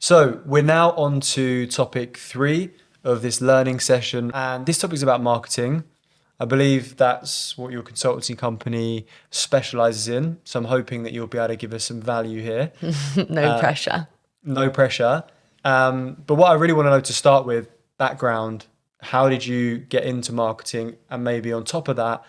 So we're now on to topic 3 of this learning session. And this topic is about marketing. I believe that's what your consultancy company specializes in. So I'm hoping that you'll be able to give us some value here. No pressure. No pressure. But what I really want to know to start with, background, how did you get into marketing? And maybe on top of that,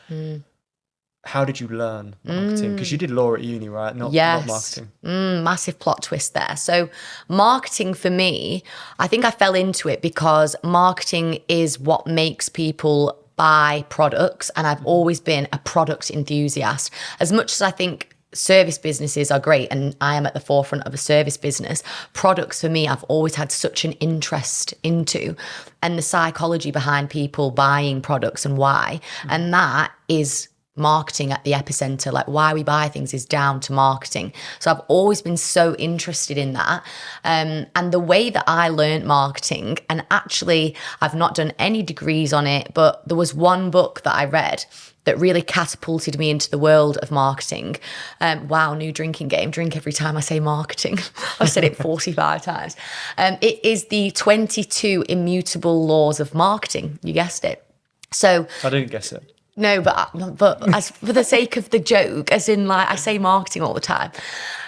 how did you learn marketing? Because you did law at uni, right? Not marketing. Massive plot twist there. So marketing for me, I think I fell into it because marketing is what makes people buy products. And I've always been a product enthusiast. As much as I think service businesses are great and I am at the forefront of a service business, products for me I've always had such an interest into, and the psychology behind people buying products and why. And that is marketing at the epicenter. Like why we buy things is down to marketing. So I've always been so interested in that. And the way that I learned marketing, and actually I've not done any degrees on it, but there was one book that I read that really catapulted me into the world of marketing. Wow, new drinking game. Drink every time I say marketing. I've said it 45 times. It is the 22 Immutable Laws of Marketing. You guessed it. So I didn't guess it. No, but as for the sake of the joke, as in like I say marketing all the time.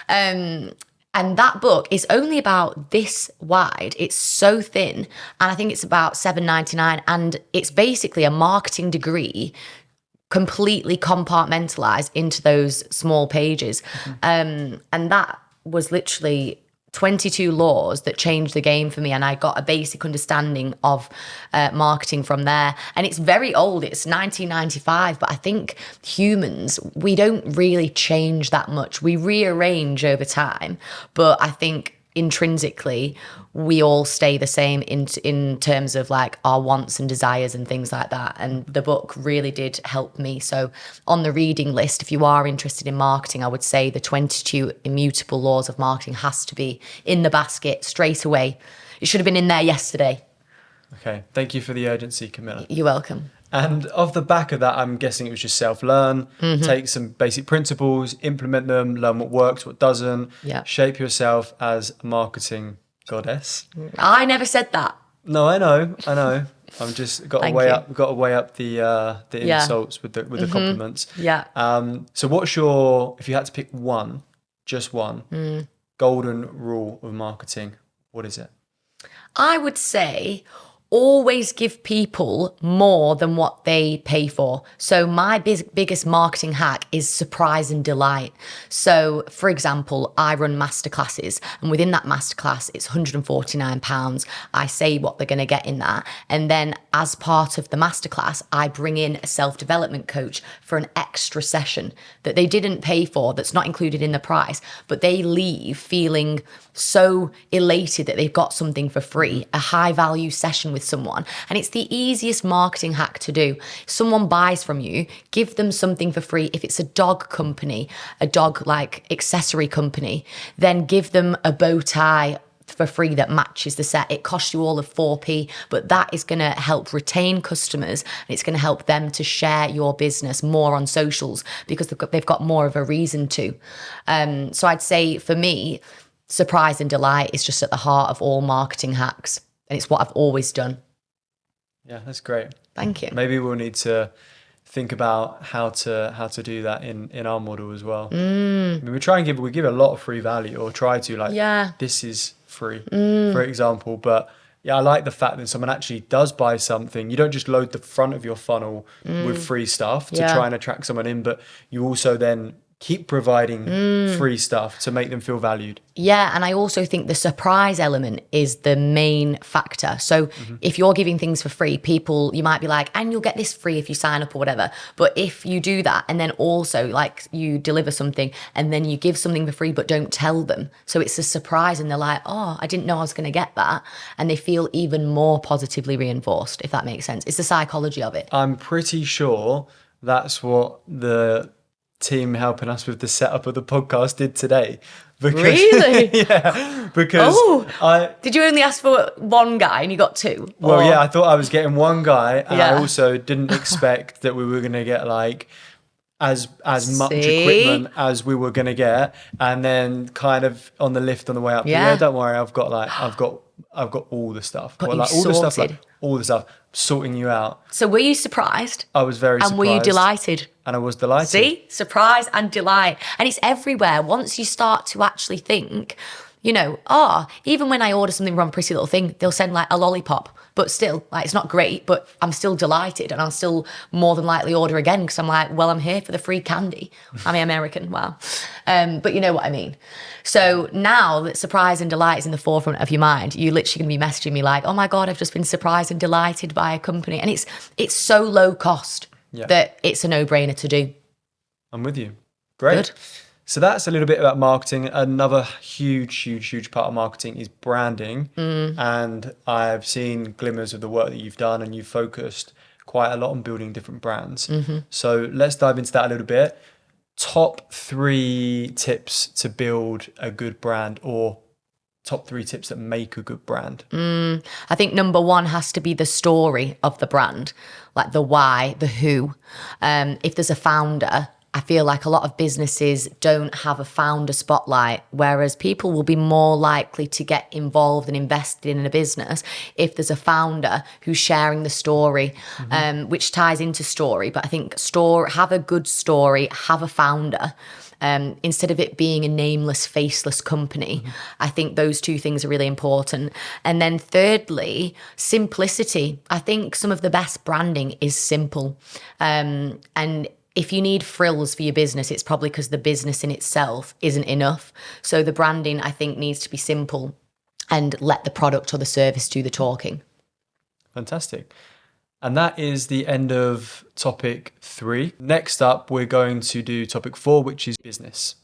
And that book is only about this wide. It's so thin. And I think it's about $7.99. And it's basically a marketing degree completely compartmentalized into those small pages. And that was literally 22 laws that changed the game for me, and I got a basic understanding of marketing from there. And it's very old, it's 1995, but I think humans, we don't really change that much. We rearrange over time, but I think intrinsically we all stay the same in terms of like our wants and desires and things like that. And the book really did help me. So on the reading list, if you are interested in marketing, I would say the 22 Immutable Laws of Marketing has to be in the basket straight away. It should have been in there yesterday. Okay, thank you for the urgency, Camilla. You're welcome. And off the back of that, I'm guessing it was just self-learn, take some basic principles, implement them, learn what works, what doesn't, shape yourself as a marketing goddess. I never said that. No, I know. I'm just got to weigh up the insults with the compliments. Yeah. So what's your, if you had to pick one, just one, golden rule of marketing, what is it? I would say always give people more than what they pay for. So my biggest marketing hack is surprise and delight. So for example, I run masterclasses, and within that masterclass, it's £149. I say what they're going to get in that. And then as part of the masterclass, I bring in a self-development coach for an extra session that they didn't pay for, that's not included in the price, but they leave feeling so elated that they've got something for free, a high value session with someone. And it's the easiest marketing hack to do. If someone buys from you, give them something for free. If it's a dog company, a dog like accessory company, then give them a bow tie for free that matches the set. It costs you all of 4p, but that is going to help retain customers, and it's going to help them to share your business more on socials because they've got more of a reason to. So I'd say for me, surprise and delight is just at the heart of all marketing hacks, and it's what I've always done. Yeah, that's great. Thank you. Maybe we'll need to think about how to do that in our model as well. I mean, we give a lot of free value, or try to, this is free, for example. But yeah, I like the fact that someone actually does buy something. You don't just load the front of your funnel with free stuff to try and attract someone in, but you also then keep providing free stuff to make them feel valued. Yeah, and I also think the surprise element is the main factor. So if you're giving things for free, people, you might be like, and you'll get this free if you sign up or whatever. But if you do that and then also like you deliver something and then you give something for free but don't tell them, so it's a surprise and they're like, oh, I didn't know I was going to get that. And they feel even more positively reinforced, if that makes sense. It's the psychology of it. I'm pretty sure that's what the team helping us with the setup of the podcast did today. Because, really? Yeah. Because did you only ask for one guy and you got two? Well, yeah, I thought I was getting one guy, and I also didn't expect that we were going to get like as much equipment as we were going to get, and then kind of on the lift on the way up, don't worry, I've got all the stuff, all the stuff, sorting you out. So were you surprised? I was very surprised. And were you delighted? And I was delighted. See, surprise and delight. And it's everywhere. Once you start to actually think, you know, even when I order something from Pretty Little Thing, they'll send like a lollipop. But still, like, it's not great, but I'm still delighted, and I'll still more than likely order again because I'm like, well, I'm here for the free candy. I'm American, wow. But you know what I mean. So now that surprise and delight is in the forefront of your mind, you're literally going to be messaging me like, oh my God, I've just been surprised and delighted by a company. And it's so low cost that it's a no-brainer to do. I'm with you. Great. Good. So that's a little bit about marketing. Another huge part of marketing is branding. And I've seen glimmers of the work that you've done, and you've focused quite a lot on building different brands. So let's dive into that a little bit. Top 3 tips to build a good brand, or top 3 tips that make a good brand. I think number 1 has to be the story of the brand, like the why, the who. If there's a founder, I feel like a lot of businesses don't have a founder spotlight, whereas people will be more likely to get involved and invested in a business if there's a founder who's sharing the story, which ties into story. But I think have a good story, have a founder. Instead of it being a nameless, faceless company. I think those 2 things are really important. And then thirdly, simplicity. I think some of the best branding is simple. And if you need frills for your business, it's probably because the business in itself isn't enough. So the branding, I think, needs to be simple and let the product or the service do the talking. Fantastic. And that is the end of topic 3. Next up, we're going to do topic 4, which is business.